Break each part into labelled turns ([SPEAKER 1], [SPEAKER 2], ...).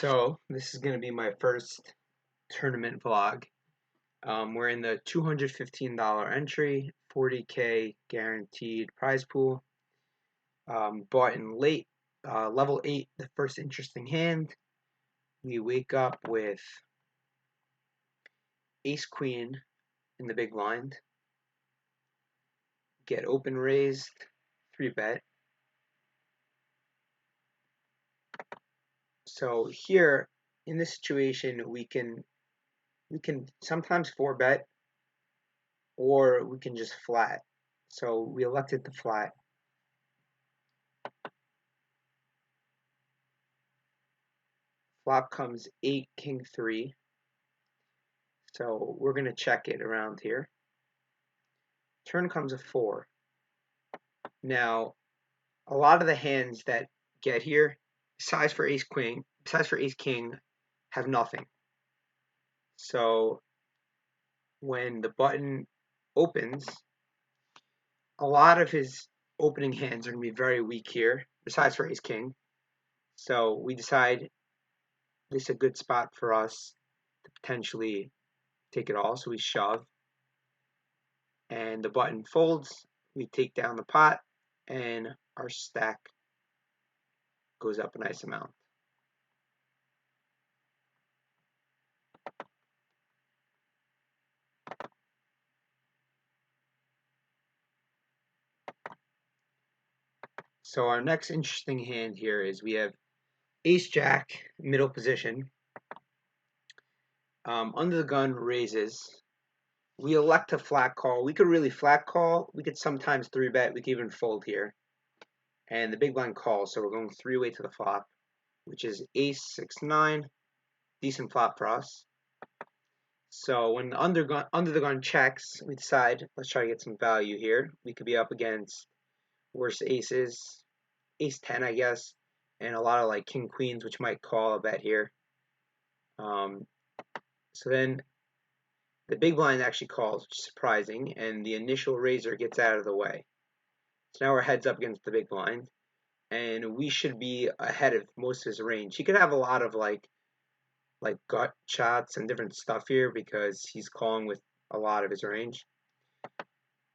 [SPEAKER 1] So this is going to be my first tournament vlog. We're in the $215 entry, 40K guaranteed prize pool. Bought in late, level 8, the first interesting hand. We wake up with ace queen in the big blind. Get open raised, 3-bet. So here in this situation we can sometimes 4-bet, or we can just flat. So we elected to flat. Flop comes 8, king 3. So we're going to check it around here. Turn comes a 4. Now, a lot of the hands that get here, besides for ace king, have nothing. So when the button opens, a lot of his opening hands are going to be very weak here, besides for ace king. So we decide this is a good spot for us to potentially take it all. So we shove, and the button folds. We take down the pot, and our stack goes up a nice amount. So our next interesting hand here is we have ace jack, middle position. Under the gun raises. We elect to flat call. We could really flat call. We could sometimes 3-bet. We could even fold here. And the big blind calls, so we're going 3-way to the flop, which is ace 6-9. Decent flop for us. So when the under the gun checks, we decide, let's try to get some value here. We could be up against worse aces, ace 10, I guess, and a lot of like king queens, which might call a bet here. So then the big blind actually calls, which is surprising, and the initial raiser gets out of the way. So now we're heads up against the big blind, and we should be ahead of most of his range. He could have a lot of like gut shots and different stuff here because he's calling with a lot of his range.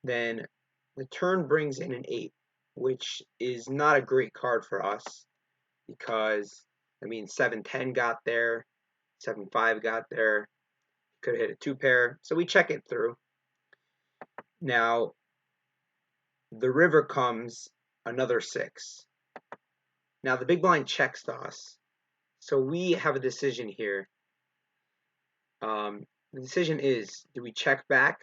[SPEAKER 1] Then the turn brings in an 8, which is not a great card for us because, I mean, 7-10 got there, 7-5 got there, could have hit a 2-pair, so we check it through. Now, the river comes another 6. Now, the big blind checks to us, so we have a decision here. The decision is, do we check back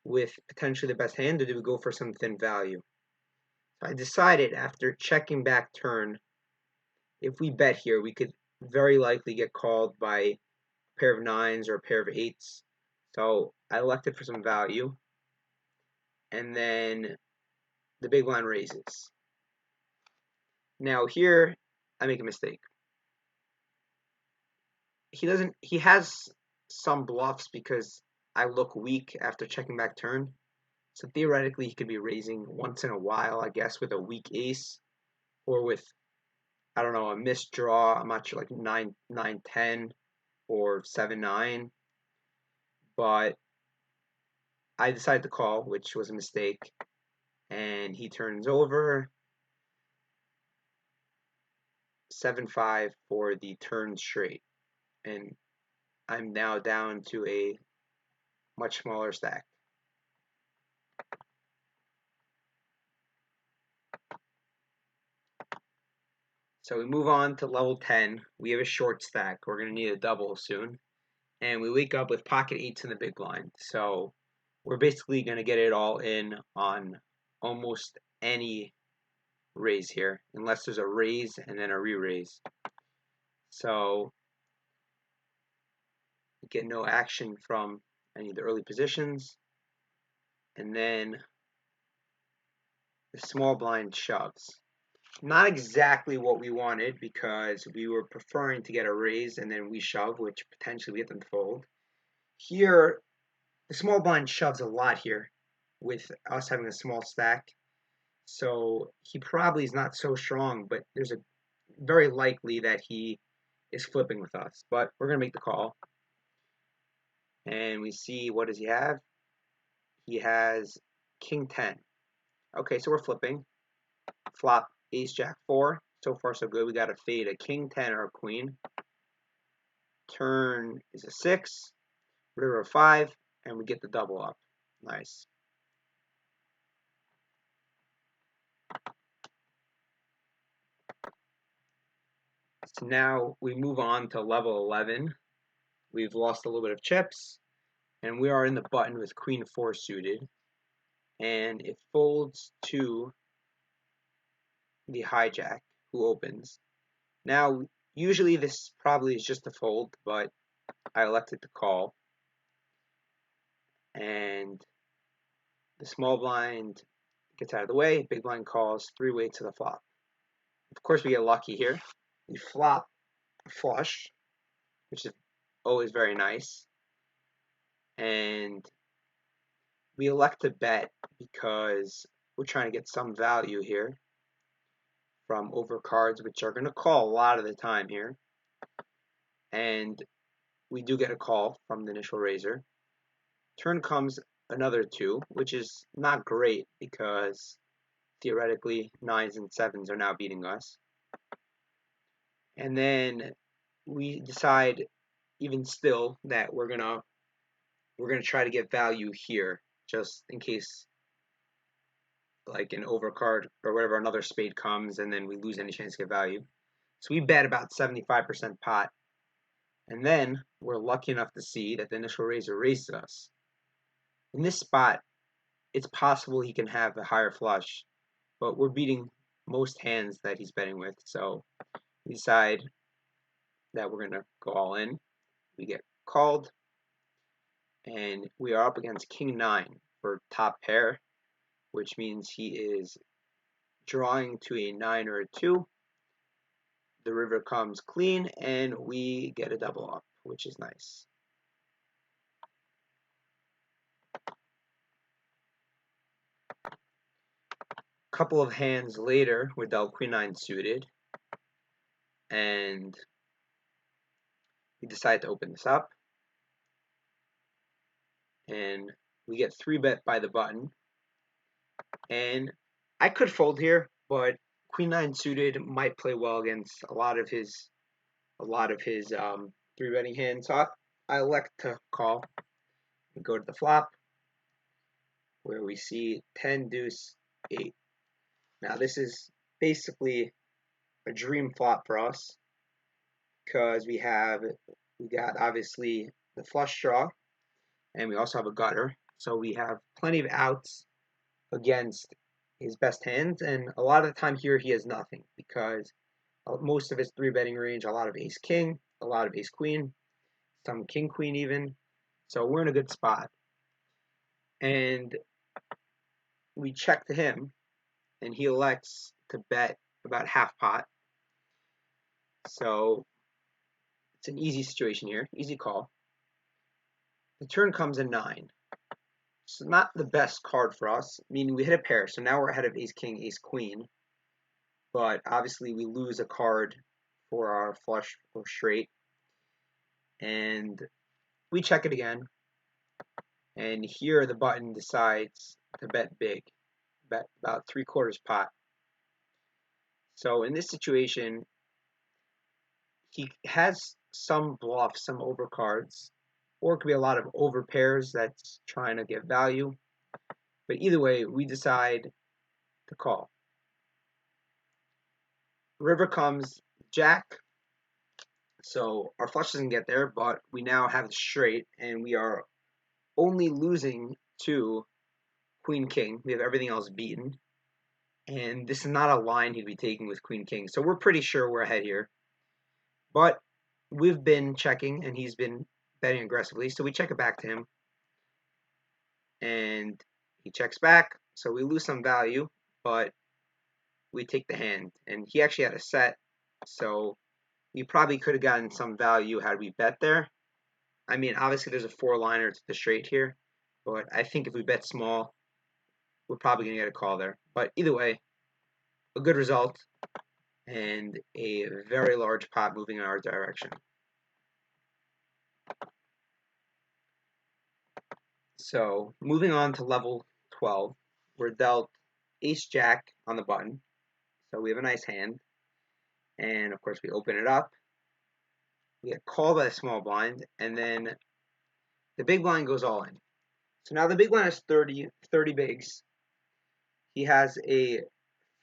[SPEAKER 1] with potentially the best hand, or do we go for some thin value? So I decided after checking back turn, if we bet here, we could very likely get called by a pair of 9s or a pair of 8s. So I elected for some value, and then the big blind raises. Now here, I make a mistake. He has some bluffs because I look weak after checking back turn. So theoretically, he could be raising once in a while, I guess, with a weak ace, or with, I don't know, a missed draw. I'm not sure, like 9-10 or 7-9. But I decided to call, which was a mistake, and he turns over 7-5 for the turn straight, and I'm now down to a much smaller stack. So we move on to level 10. We have a short stack. We're going to need a double soon. And we wake up with pocket 8s in the big blind. So we're basically going to get it all in on almost any raise here, unless there's a raise and then a re-raise. So we get no action from any of the early positions. And then the small blind shoves. Not exactly what we wanted because we were preferring to get a raise and then we shove, which potentially we get them to fold. Here, the small blind shoves a lot here with us having a small stack. So he probably is not so strong, but there's a very likely that he is flipping with us, but we're going to make the call. And we see, what does he have? He has king 10. Okay, so we're flipping. Flop ace jack 4. So far so good. We got to fade a king 10 or a queen. Turn is a 6. River a 5. And we get the double up. Nice. So now we move on to level 11. We've lost a little bit of chips. And we are in the button with queen 4 suited. And it folds to the hijack, who opens. Now, usually this probably is just a fold, but I elected to call. And the small blind gets out of the way, big blind calls, 3-way to the flop. Of course, we get lucky here. We flop a flush, which is always very nice. And we elect to bet because we're trying to get some value here from overcards, which are going to call a lot of the time here. And we do get a call from the initial raiser. Turn comes another 2, which is not great because theoretically 9s and 7s are now beating us. And then we decide, even still, that we're gonna try to get value here, just in case, like an overcard or whatever, another spade comes, and then we lose any chance to get value. So we bet about 75% pot, and then we're lucky enough to see that the initial raiser raises us. In this spot, it's possible he can have a higher flush, but we're beating most hands that he's betting with, so we decide that we're going to go all in. We get called, and we are up against king 9 for top pair, which means he is drawing to a 9 or a 2. The river comes clean, and we get a double up, which is nice. A couple of hands later, we're dealt queen 9 suited, and we decide to open this up. And we get 3-bet by the button. And I could fold here, but queen 9 suited might play well against a lot of his 3-betting hands. So I elect to call and go to the flop, where we see 10 deuce 8. Now this is basically a dream flop for us because we got obviously the flush draw, and we also have a gutter, so we have plenty of outs against his best hands, and a lot of the time here he has nothing because most of his 3-betting range, a lot of ace king, a lot of ace queen, some king queen even, so we're in a good spot. And we check to him, and he elects to bet about half pot, so it's an easy situation here, easy call. The turn comes a 9. So not the best card for us, meaning we hit a pair, so now we're ahead of ace king, ace queen, but obviously we lose a card for our flush or straight, and we check it again, and here the button decides to bet big, bet about 3/4 pot. So in this situation, he has some bluffs, some overcards, or it could be a lot of overpairs that's trying to get value. But either way, we decide to call. River comes jack, so our flush doesn't get there, but we now have it straight, and we are only losing to queen king. We have everything else beaten, and this is not a line he'd be taking with queen king, so we're pretty sure we're ahead here. But we've been checking, and he's been betting aggressively, so we check it back to him, and he checks back, so we lose some value, but we take the hand, and he actually had a set, so we probably could have gotten some value had we bet there. I mean, obviously there's a 4-liner to the straight here, but I think if we bet small, we're probably going to get a call there. But either way, a good result. and a very large pot moving in our direction. So moving on to level 12, we're dealt ace jack on the button. So we have a nice hand. And of course we open it up. We get called by the small blind, and then the big blind goes all in. So now the big blind has 30 bigs. He has a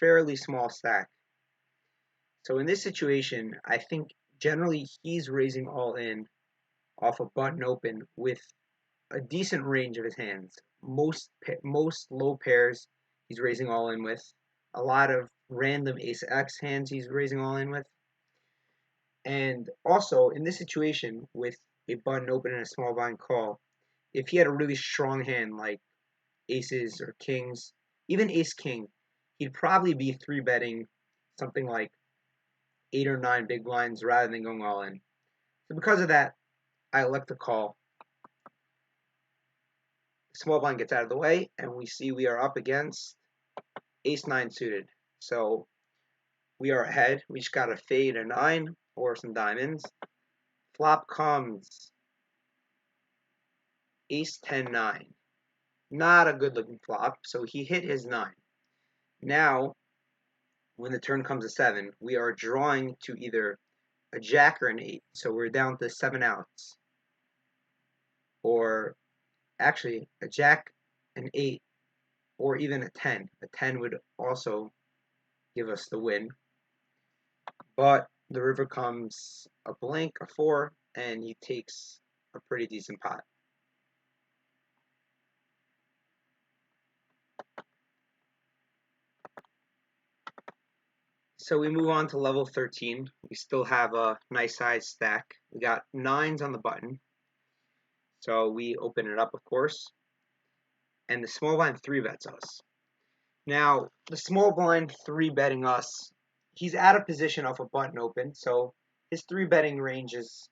[SPEAKER 1] fairly small stack. So in this situation, I think generally he's raising all in off a button open with a decent range of his hands. Most low pairs he's raising all in with. A lot of random ace x hands he's raising all in with. And also in this situation with a button open and a small blind call, if he had a really strong hand like aces or kings, even ace king, he'd probably be three betting something like 8 or 9 big blinds rather than going all in. So because of that, I elect to call. Small blind gets out of the way, and we see we are up against ace 9 suited. So we are ahead. We just got to fade a 9 or some diamonds. Flop comes ace 10 9. Not a good looking flop, so he hit his 9. Now, when the turn comes to 7, we are drawing to either a jack or an 8. So we're down to 7 outs. Or actually, a jack, an 8, or even a 10. A 10 would also give us the win. But the river comes a blank, a 4, and he takes a pretty decent pot. So we move on to level 13. We still have a nice size stack. We got 9s on the button. So we open it up, of course. And the small blind 3-bets us. Now, the small blind 3-betting us, he's out of position off a button open, so his 3-betting range is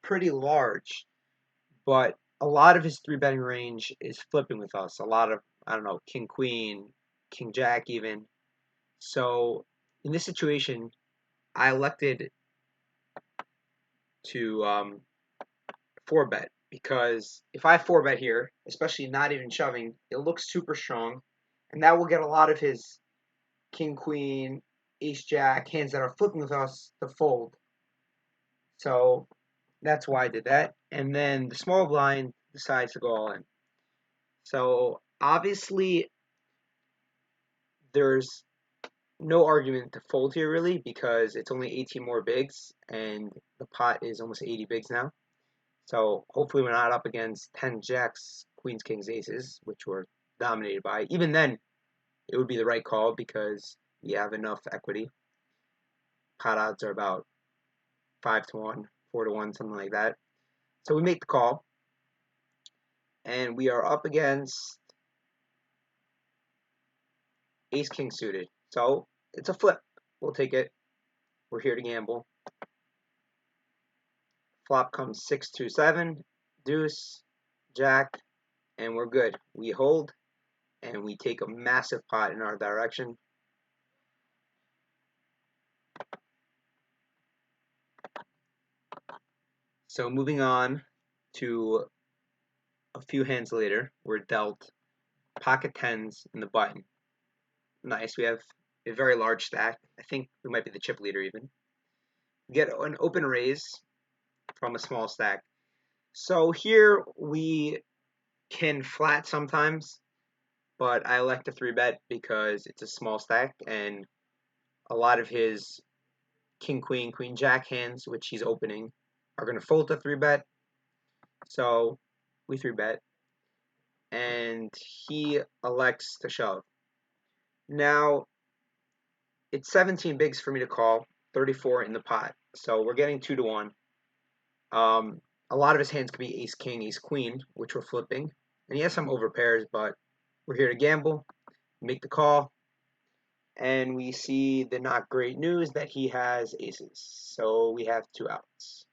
[SPEAKER 1] pretty large. But a lot of his 3-betting range is flipping with us. A lot of, I don't know, king queen, king jack even. So in this situation, I elected to 4-bet, because if I 4-bet here, especially not even shoving, it looks super strong, and that will get a lot of his king queen, ace jack hands that are flipping with us to fold. So that's why I did that. And then the small blind decides to go all in. So obviously there's no argument to fold here really, because it's only 18 more bigs and the pot is almost 80 bigs now. So hopefully we're not up against 10 jacks, queens, kings, aces, which we're dominated by. Even then, it would be the right call because we have enough equity. Pot odds are about 5 to 1, 4 to 1, something like that. So we make the call, and we are up against ace king suited. So it's a flip. We'll take it. We're here to gamble. Flop comes 6 2 7, deuce, jack, and we're good. We hold, and we take a massive pot in our direction. So moving on to a few hands later, we're dealt pocket 10s in the button. Nice. We have a very large stack. I think we might be the chip leader even. We get an open raise from a small stack. So here we can flat sometimes, but I elect to 3-bet because it's a small stack and a lot of his king queen, queen jack hands, which he's opening, are going to fold to 3-bet. So we 3-bet, and he elects to shove. Now it's 17 bigs for me to call, 34 in the pot, so we're getting 2 to 1. A lot of his hands could be ace king, ace queen, which we're flipping, and he has some over pairs, but we're here to gamble, make the call, and we see the not great news that he has aces, so we have 2 outs,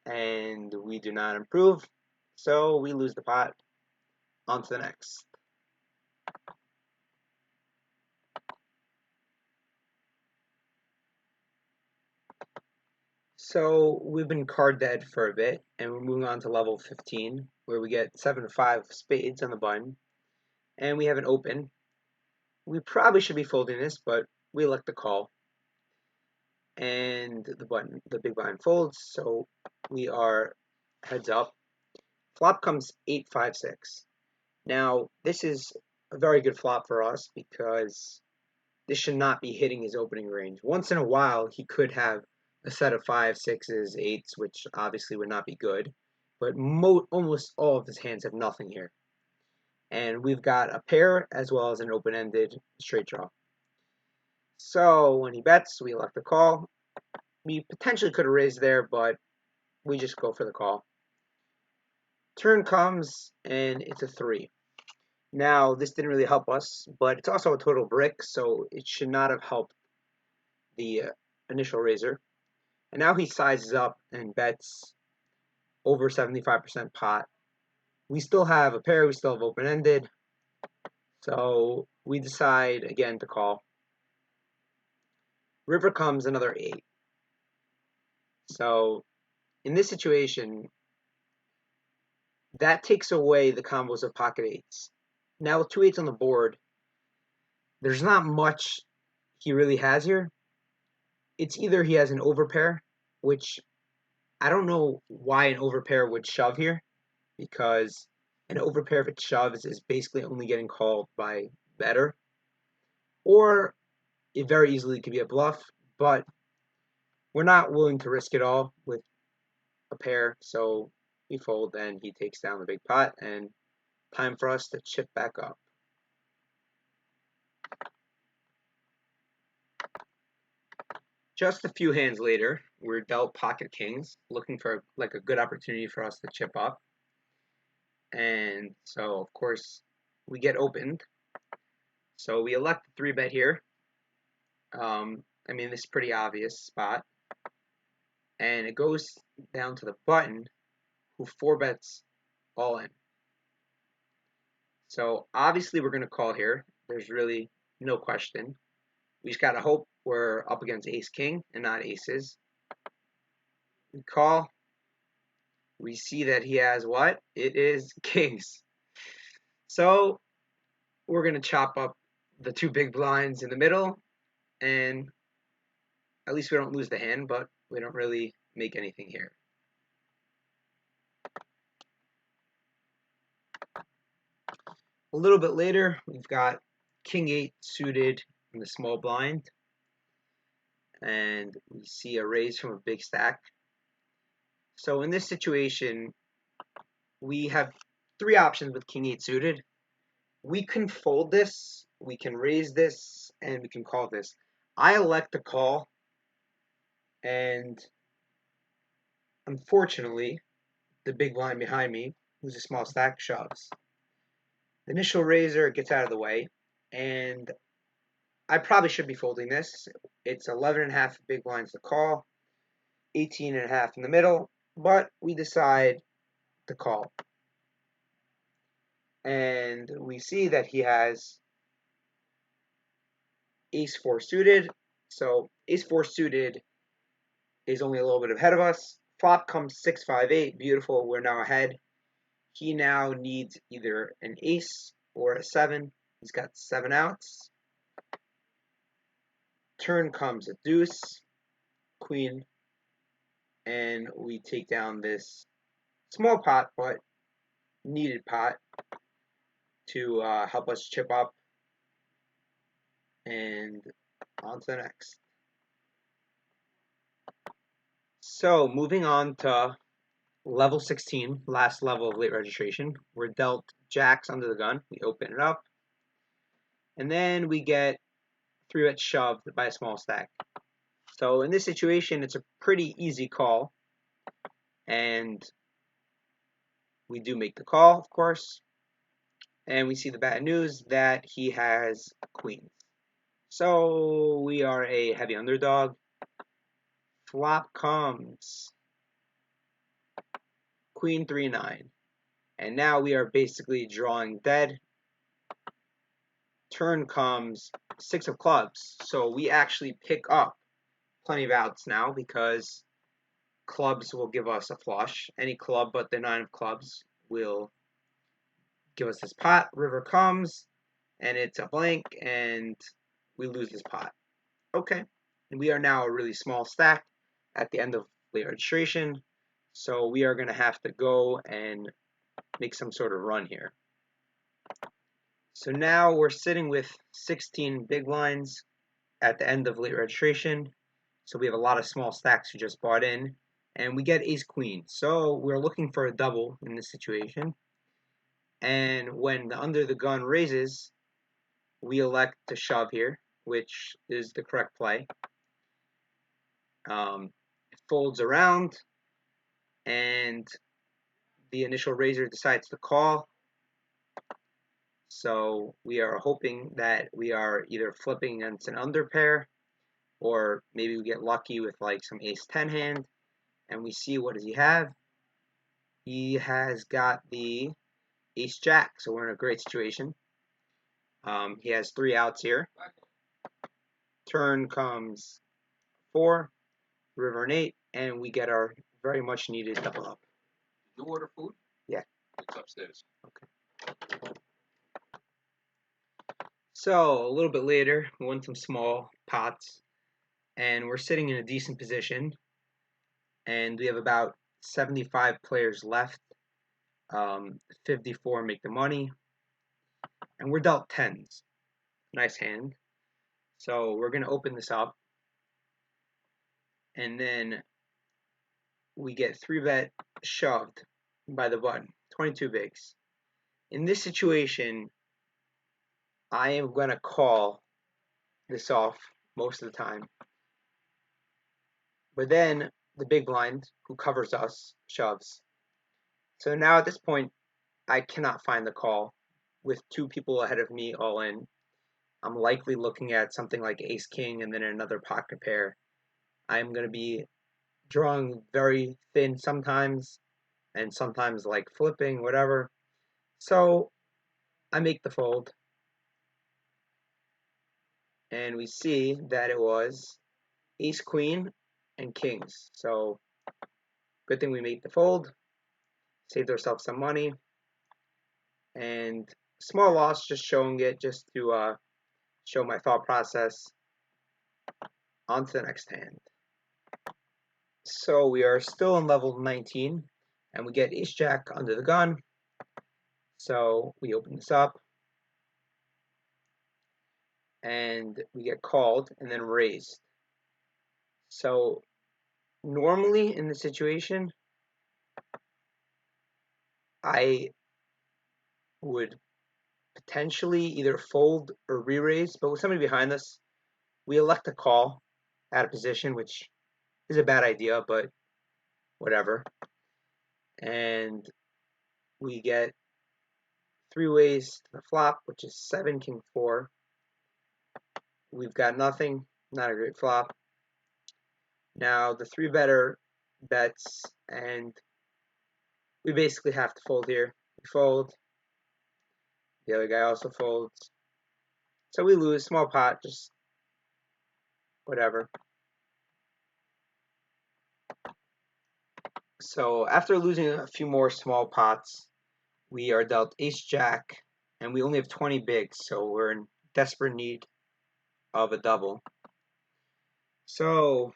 [SPEAKER 1] and we do not improve, so we lose the pot. On to the next. So we've been card dead for a bit, and we're moving on to level 15, where we get 7 of 5 spades on the button, and we have an open. We probably should be folding this, but we elect to call, and the big blind folds, so we are heads up. Flop comes 8-5-6. Now this is a very good flop for us because this should not be hitting his opening range. Once in a while, he could have a set of 5s, 6s, 8s, which obviously would not be good. But almost all of his hands have nothing here. And we've got a pair as well as an open-ended straight draw. So when he bets, we elect the call. We potentially could have raised there, but we just go for the call. Turn comes, and it's a 3. Now, this didn't really help us, but it's also a total brick, so it should not have helped the initial raiser. And now he sizes up and bets over 75% pot. We still have a pair, we still have open-ended, so we decide again to call. River comes another 8. So in this situation, that takes away the combos of pocket 8s. Now with 2 8s on the board, there's not much he really has here. It's either he has an overpair, which I don't know why an overpair would shove here, because an overpair, if it shoves, is basically only getting called by better. Or it very easily could be a bluff, but we're not willing to risk it all with a pair, so we fold and he takes down the big pot, and time for us to chip back up. Just a few hands later, we're dealt pocket kings, looking for like a good opportunity for us to chip up. And so, of course, we get opened. So we elect the 3-bet here. I mean, this is pretty obvious spot. And it goes down to the button, who 4-bets all in. So obviously we're going to call here. There's really no question. We just got to hope we're up against ace-king and not aces. We call. We see that he has what? It is kings. So we're going to chop up the 2 big blinds in the middle, and at least we don't lose the hand, but we don't really make anything here. A little bit later, we've got king 8 suited in the small blind, and we see a raise from a big stack. So in this situation, we have 3 options with king 8 suited. We can fold this, we can raise this, and we can call this. I elect to call, and unfortunately, the big blind behind me, who's a small stack, shoves. The initial raiser gets out of the way, and I probably should be folding this. It's 11.5 big blinds to call, 18.5 in the middle, but we decide to call. And we see that he has ace-4 suited, so ace-4 suited is only a little bit ahead of us. Flop comes 6-5-8, beautiful, we're now ahead. He now needs either an ace or a 7. He's got 7 outs. Turn comes a deuce, queen, and we take down this small pot, but needed pot to help us chip up, and on to the next. So moving on to level 16, last level of late registration. We're dealt jacks under the gun. We open it up, and then we get 3-bet shoved by a small stack. So in this situation, it's a pretty easy call, and we do make the call, of course. And we see the bad news that he has queens. So we are a heavy underdog. Flop comes queen 3-9. And now we are basically drawing dead. Turn comes 6 of clubs. So we actually pick up plenty of outs now because clubs will give us a flush. Any club but the 9 of clubs will give us this pot. River comes, and it's a blank, and we lose this pot. Okay, and we are now a really small stack at the end of late registration, so we are going to have to go and make some sort of run here. So now we're sitting with 16 big blinds at the end of late registration. So we have a lot of small stacks we just bought in, and we get ace queen. So we're looking for a double in this situation. And when the under the gun raises, we elect to shove here, which is the correct play. It folds around, and the initial raiser decides to call. So we are hoping that we are either flipping against an under pair, or maybe we get lucky with like some ace 10 hand, and we see what does he have. He has got the ace jack, so we're in a great situation. He has 3 outs here. Turn comes 4, river and 8, and we get our very much needed double up.
[SPEAKER 2] Did you order food?
[SPEAKER 1] Yeah.
[SPEAKER 2] It's upstairs.
[SPEAKER 1] Okay. So a little bit later, we won some small pots, and we're sitting in a decent position, and we have about 75 players left. 54 make the money, and we're dealt 10s. Nice hand. So we're going to open this up, and then we get 3-bet shoved by the button, 22 bigs. In this situation, I am going to call this off most of the time. But then the big blind, who covers us, shoves. So now at this point, I cannot find the call. With 2 people ahead of me all in, I'm likely looking at something like ace king and then another pocket pair. I'm going to be drawing very thin sometimes, and sometimes like flipping, whatever. So I make the fold, and we see that it was ace queen and kings. So good thing we made the fold, saved ourselves some money, and small loss, just showing it just to show my thought process. On to the next hand. So we are still in level 19, and we get ace jack under the gun. So we open this up, and we get called and then raised. So normally in this situation, I would potentially either fold or re-raise, but with somebody behind us, we elect to call out of position, which is a bad idea, but whatever. And we get 3 ways to the flop, which is 7, king 4. We've got nothing, not a great flop. Now the 3 better bets, and we basically have to fold here. We fold. The other guy also folds. So we lose, small pot, just whatever. So after losing a few more small pots, we are dealt ace jack, and we only have 20 bigs, so we're in desperate need of a double. So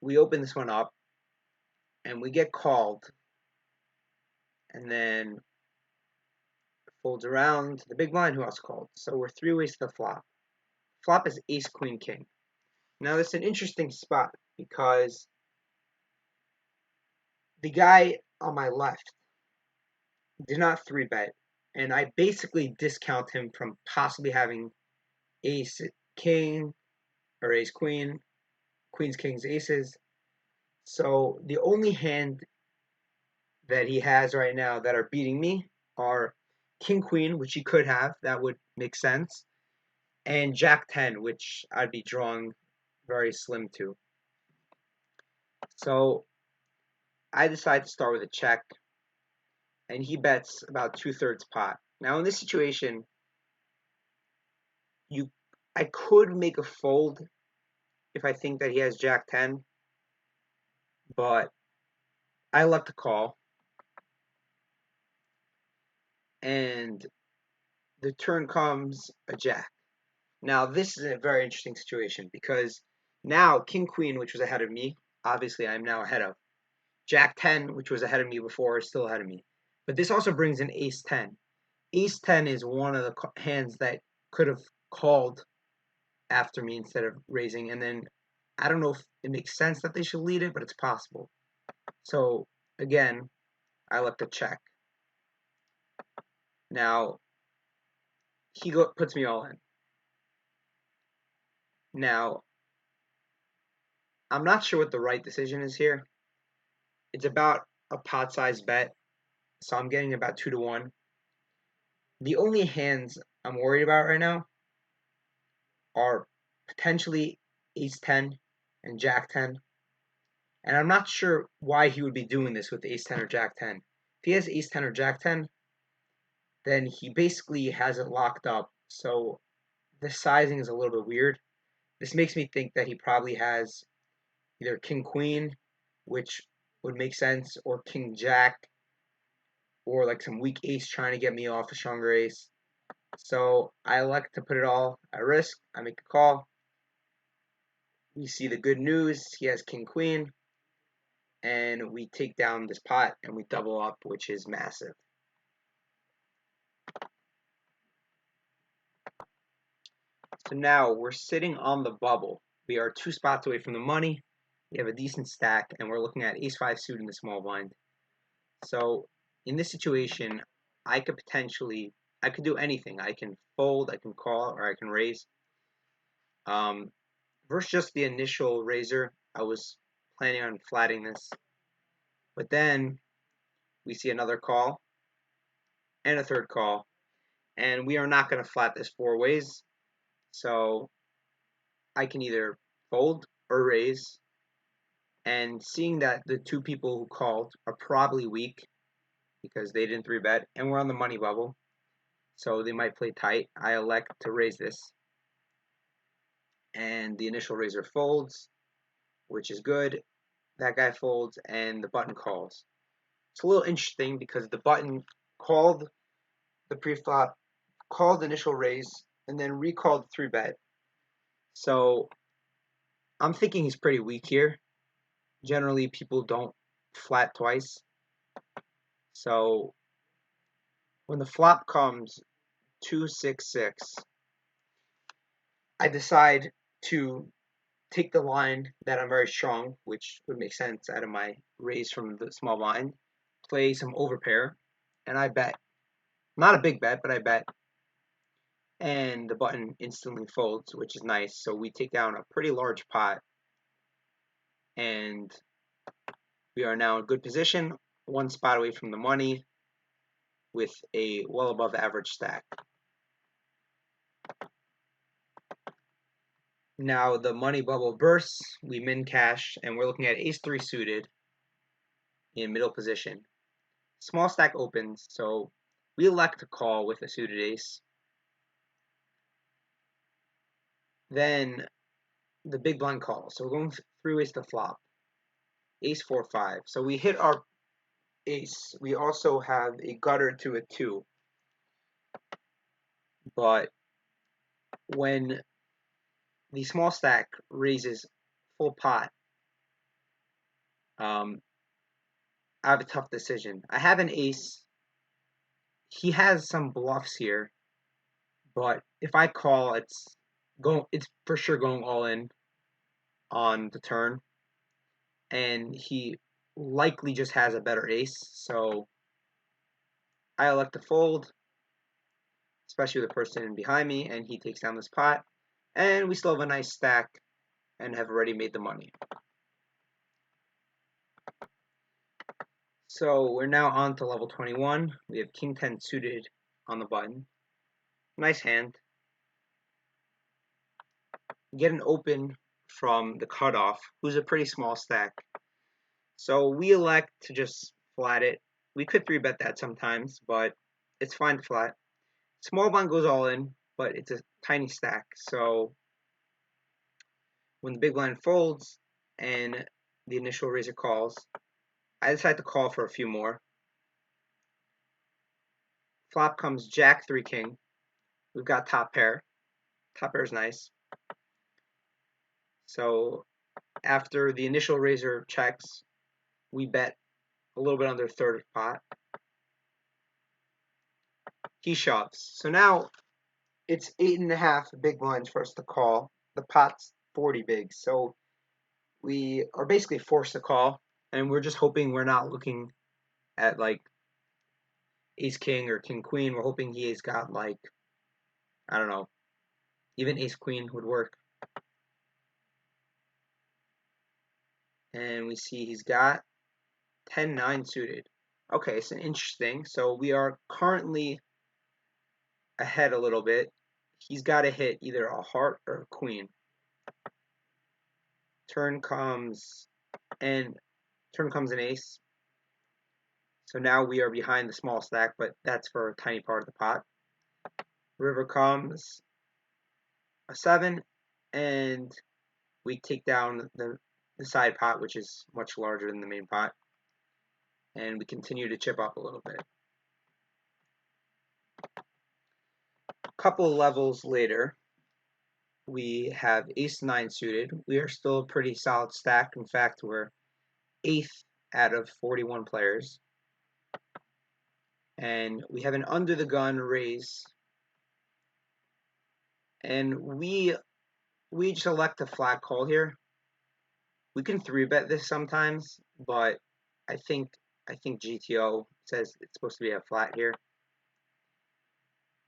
[SPEAKER 1] we open this one up, and we get called, and then folds around to the big blind, who else called. So we're 3 ways to the flop. Flop is ace queen king. Now this is an interesting spot because the guy on my left did not 3-bet, and I basically discount him from possibly having ace king or ace queen, queens, kings, aces. So the only hand that he has right now that are beating me are king queen, which he could have, that would make sense, and jack 10, which I'd be drawing very slim to. So I decide to start with a check, and he bets about 2/3 pot. Now in this situation, I could make a fold if I think that he has jack 10, but I elect to call, and the turn comes a jack. Now, this is a very interesting situation because now King Queen, which was ahead of me, obviously I'm now ahead of. Jack 10, which was ahead of me before, is still ahead of me. But this also brings in Ace 10. Ace 10 is one of the hands that could have called after me instead of raising. And then I don't know if it makes sense that they should lead it, but it's possible. So again, I elect to check. Now, he puts me all in. Now, I'm not sure what the right decision is here. It's about a pot size bet, so I'm getting about 2 to 1. The only hands I'm worried about right now are potentially Ace 10 and Jack 10. And I'm not sure why he would be doing this with Ace 10 or Jack 10. If he has Ace 10 or Jack 10, then he basically has it locked up. So the sizing is a little bit weird. This makes me think that he probably has either King Queen, which would make sense, or King Jack, or like some weak ace trying to get me off a stronger ace. So I elect to put it all at risk. I make a call. We see the good news. He has King Queen. And we take down this pot and we double up, which is massive. So now we're sitting on the bubble. We are 2 spots away from the money. We have a decent stack, and we're looking at ace 5 suit in the small blind. So in this situation, I could do anything. I can fold, I can call, or I can raise. Versus just the initial raiser, I was planning on flatting this. But then we see another call and a third call, and we are not going to flat this 4 ways. So I can either fold or raise. And seeing that the 2 people who called are probably weak because they didn't 3-bet, and we're on the money bubble, so they might play tight, I elect to raise this. And the initial raiser folds, which is good. That guy folds, and the button calls. It's a little interesting because the button called the pre-flop, called initial raise, and then recalled 3-bet. So I'm thinking he's pretty weak here. Generally, people don't flat twice. So when the flop comes 2-6-6, I decide to take the line that I'm very strong, which would make sense out of my raise from the small blind, play some overpair, and I bet. Not a big bet, but I bet. And the button instantly folds, which is nice. So we take down a pretty large pot, and we are now in good position, 1 spot away from the money with a well above average stack. Now the money bubble bursts, we min cash, and we're looking at ace 3 suited in middle position. Small stack opens, so we elect to call with a suited ace. Then the big blind calls. So we're going 3 ways to flop. Ace 4-5. So we hit our ace. We also have a gutter to a 2. But when the small stack raises full pot, I have a tough decision. I have an ace. He has some bluffs here, but if I call, it's for sure going all in on the turn, and he likely just has a better ace, so I elect to fold, especially with the person behind me, and he takes down this pot, and we still have a nice stack and have already made the money. So we're now on to level 21. We have King 10 suited on the button. Nice hand. We get an open from the cutoff, who's a pretty small stack. So we elect to just flat it. We could 3-bet that sometimes, but it's fine to flat. Small blind goes all in, but it's a tiny stack. So when the big blind folds and the initial raiser calls. I decide to call for a few more. Flop comes Jack 3 King. We've got top pair. Top pair is nice. So after the initial raiser checks, we bet a little bit under third of pot. He shoves. So now it's 8.5 big blinds for us to call. The pot's 40 big. So we are basically forced to call, and we're just hoping we're not looking at like ace king or king queen. We're hoping he has got like, I don't know, even ace queen would work. And we see he's got 10-9 suited. Okay, it's interesting. So we are currently ahead a little bit. He's got to hit either a heart or a queen. Turn comes an ace. So now we are behind the small stack, but that's for a tiny part of the pot. River comes a 7, and we take down the side pot, which is much larger than the main pot. And we continue to chip up a little bit. A couple of levels later, we have ace-9 suited. We are still a pretty solid stack. In fact, we're 8th out of 41 players. And we have an under the gun raise. And we just elect a flat call here. We can 3-bet this sometimes, but I think GTO says it's supposed to be a flat here.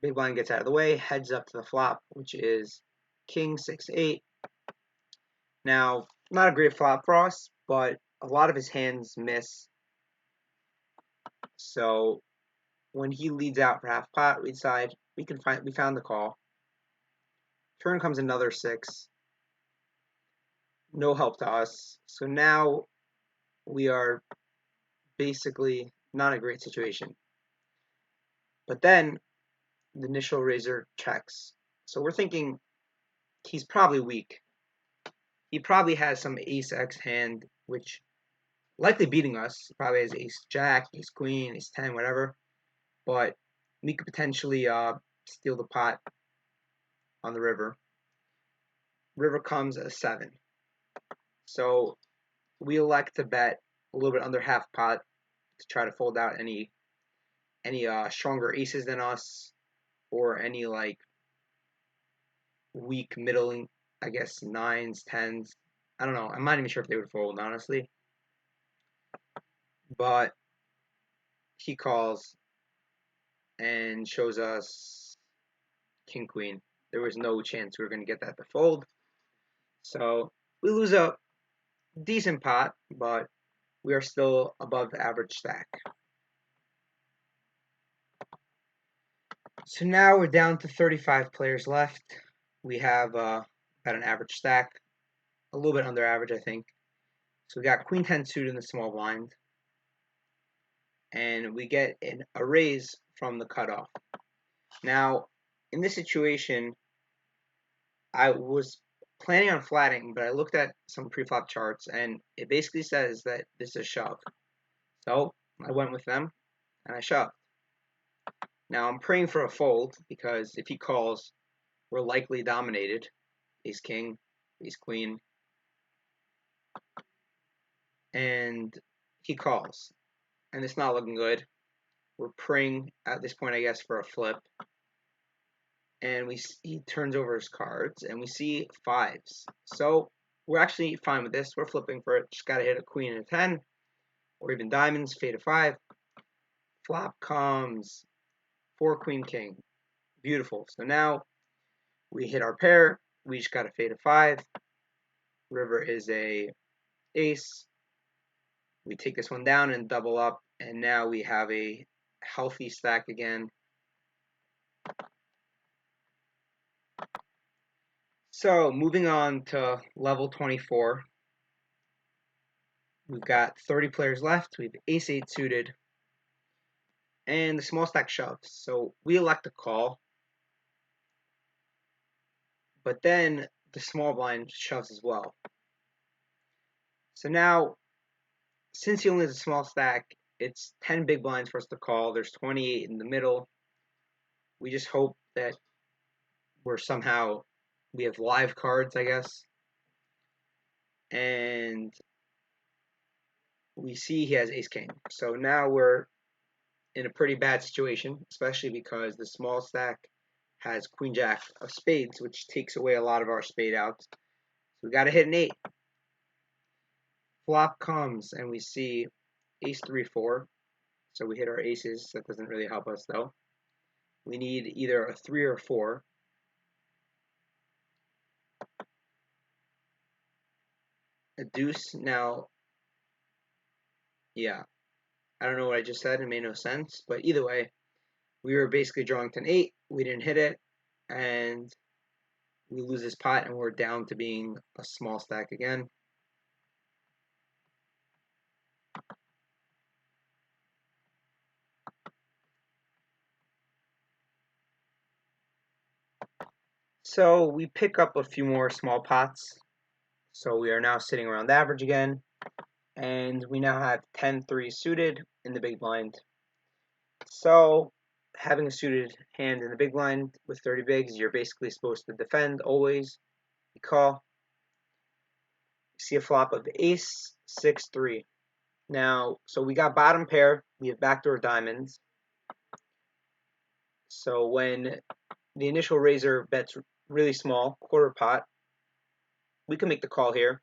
[SPEAKER 1] Big blind gets out of the way, heads up to the flop, which is king 6-8. Now, not a great flop for us, but a lot of his hands miss. So when he leads out for half pot, we decide we found the call. Turn comes another 6. No help to us. So now we are basically not a great situation. But then the initial raiser checks. So we're thinking he's probably weak. He probably has some ace X hand, which likely beating us. He probably has ace jack, ace queen, ace 10, whatever. But we could potentially steal the pot on the river. River comes a 7. So we elect to bet a little bit under half pot to try to fold out any stronger aces than us, or any like weak middling, I guess, 9s, 10s. I don't know. I'm not even sure if they would fold, honestly. But he calls and shows us king queen. There was no chance we were going to get that to fold. So we lose a decent pot, but we are still above the average stack. So now we're down to 35 players left. We have about an average stack, a little bit under average, I think. So we got queen 10 suited in the small blind, and we get a raise from the cutoff. Now, in this situation, I was planning on flatting, but I looked at some pre-flop charts, and it basically says that this is a shove. So I went with them, and I shoved. Now I'm praying for a fold, because if he calls, we're likely dominated. Ace king, ace queen, and he calls, and it's not looking good. We're praying at this point, I guess, for a flip. And he turns over his cards, and we see 5s. So we're actually fine with this. We're flipping for it. Just got to hit a queen and a 10, or even diamonds, fade of 5. Flop comes 4 queen king. Beautiful. So now we hit our pair. We just got a fade of 5. River is a ace. We take this one down and double up, and now we have a healthy stack again. So moving on to level 24. We've got 30 players left. We have ace 8 suited, and the small stack shoves. So we elect a call, but then the small blind shoves as well. So now, since he only has a small stack, it's 10 big blinds for us to call. There's 28 in the middle. We just hope that we have live cards, I guess. And we see he has ace king. So now we're in a pretty bad situation, especially because the small stack has queen jack of spades, which takes away a lot of our spade outs. So we got to hit an 8. Flop comes and we see ace 3 4. So we hit our aces. That doesn't really help us though. We need either a 3 or 4. A deuce. Now, yeah, I don't know what I just said. It made no sense. But either way, we were basically drawing to an 8. We didn't hit it. And we lose this pot and we're down to being a small stack again. So we pick up a few more small pots. So we are now sitting around the average again. And we now have 10-3 suited in the big blind. So having a suited hand in the big blind with 30 bigs, you're basically supposed to defend always. You call. You see a flop of ace 6 3. Now, so we got bottom pair. We have backdoor diamonds. So when the initial raiser bets really small, quarter pot, we can make the call here.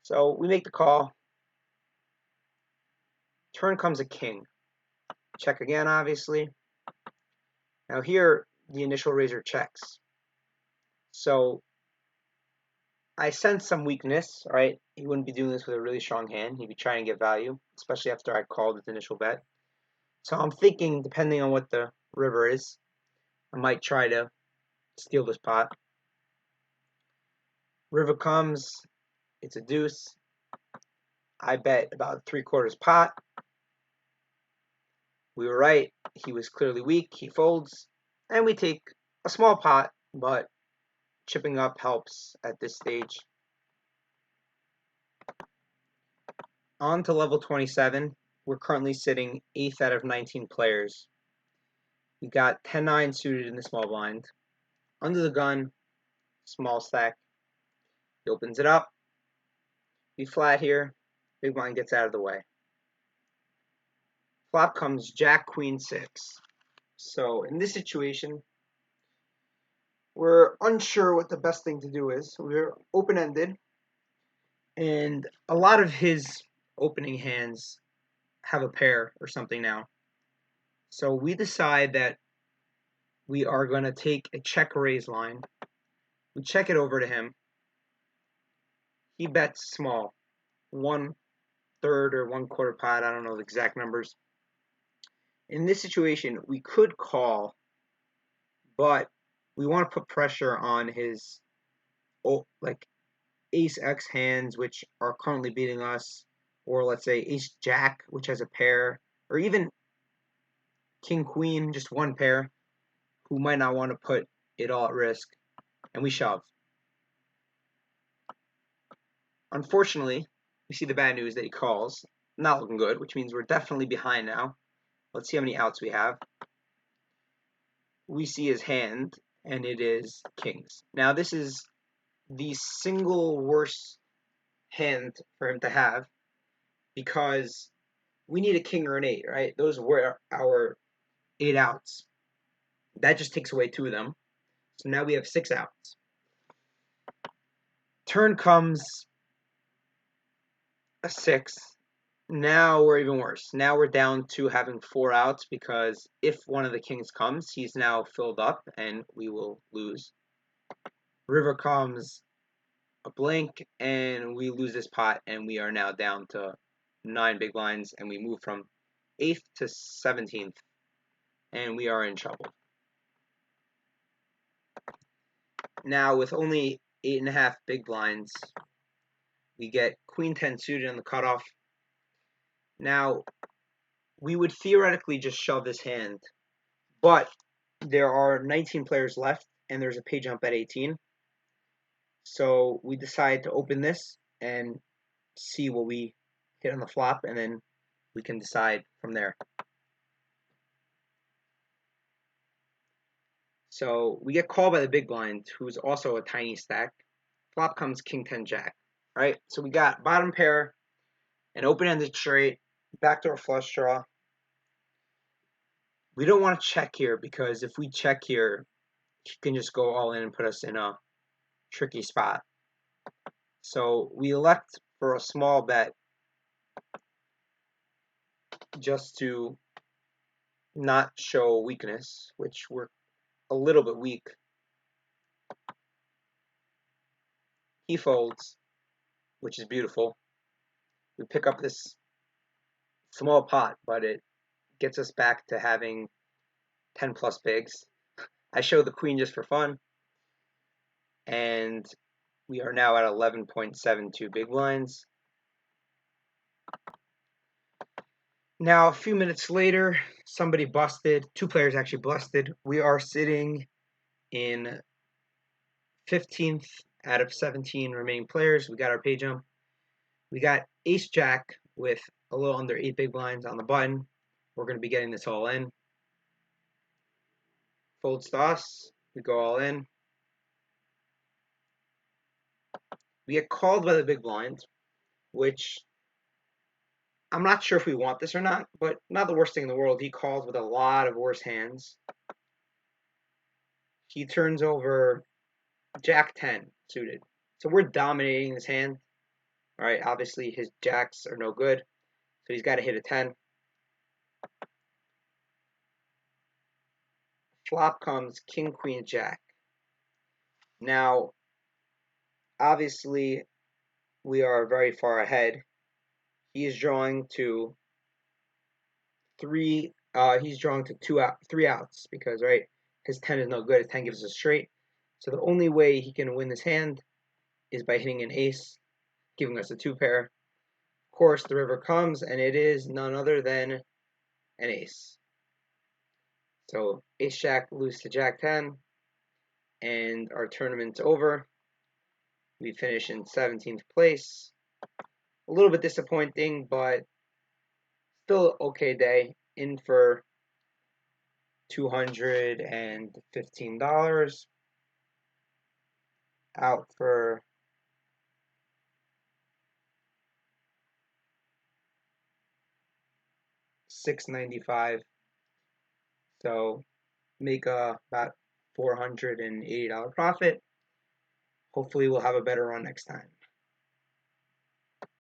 [SPEAKER 1] So we make the call. Turn comes a king. Check again, obviously. Now here, the initial raiser checks. So I sense some weakness, right? He wouldn't be doing this with a really strong hand. He'd be trying to get value, especially after I called his initial bet. So I'm thinking, depending on what the river is, I might try to steal this pot. River comes, it's a deuce. I bet about 3/4 pot. We were right. He was clearly weak. He folds. And we take a small pot, but chipping up helps at this stage. On to level 27. We're currently sitting 8th out of 19 players. We got 10-9 suited in the small blind. Under the gun, small stack. He opens it up. We flat here. Big blind gets out of the way. Flop comes Jack Queen 6. So in this situation, we're unsure what the best thing to do is. We're open-ended, and a lot of his opening hands have a pair or something now. So we decide that we are going to take a check raise line. We check it over to him. He bets small, 1/3 or 1/4 pot. I don't know the exact numbers. In this situation, we could call, but we want to put pressure on his like ace X hands, which are currently beating us, or let's say ace Jack, which has a pair, or even King Queen, just one pair, who might not want to put it all at risk, and we shove. Unfortunately, we see the bad news that he calls. Not looking good, which means we're definitely behind now. Let's see how many outs we have. We see his hand, and it is kings. Now, this is the single worst hand for him to have because we need a king or an 8, right? Those were our 8 outs. That just takes away 2 of them. So now we have 6 outs. Turn comes a 6. Now we're even worse. Now we're down to having 4 outs because if one of the kings comes, he's now filled up and we will lose. River comes a blank and we lose this pot and we are now down to 9 big blinds and we move from 8th to 17th and we are in trouble. Now with only 8.5 big blinds, we get queen 10 suited on the cutoff. Now, we would theoretically just shove this hand, but there are 19 players left, and there's a pay jump at 18. So we decide to open this. and see what we hit on the flop, and then we can decide from there. So we get called by the big blind, who's also a tiny stack. Flop comes king 10 jack. Right? So we got bottom pair, an open-ended straight, backdoor flush draw. We don't want to check here because if we check here, he can just go all in and put us in a tricky spot. So we elect for a small bet just to not show weakness, which we're a little bit weak. He folds, which is beautiful. We pick up this small pot, but it gets us back to having 10 plus bigs. I show the queen just for fun, and we are now at 11.72 big blinds. Now, a few minutes later, somebody busted. Two players actually busted. We are sitting in 15th out of 17 remaining players. We got our pay jump. We got ace jack with a little under 8 big blinds on the button. We're going to be getting this all in. Folds to us. We go all in. We get called by the big blind, which I'm not sure if we want this or not, but not the worst thing in the world. He calls with a lot of worse hands. He turns over jack 10 suited. So we're dominating this hand. All right, obviously his jacks are no good, so he's got to hit a 10. Flop comes king, queen, jack. Now, obviously, we are very far ahead. He is drawing to three. He's drawing to 3 outs because his 10 is no good. His 10 gives us a straight. So the only way he can win this hand is by hitting an ace, giving us a 2 pair. Of course, the river comes, and it is none other than an ace. So ace jack lose to jack 10, and our tournament's over. We finish in 17th place. A little bit disappointing, but still okay day. In for $215. Out for $695. So make about $480 profit. Hopefully we'll have a better run next time.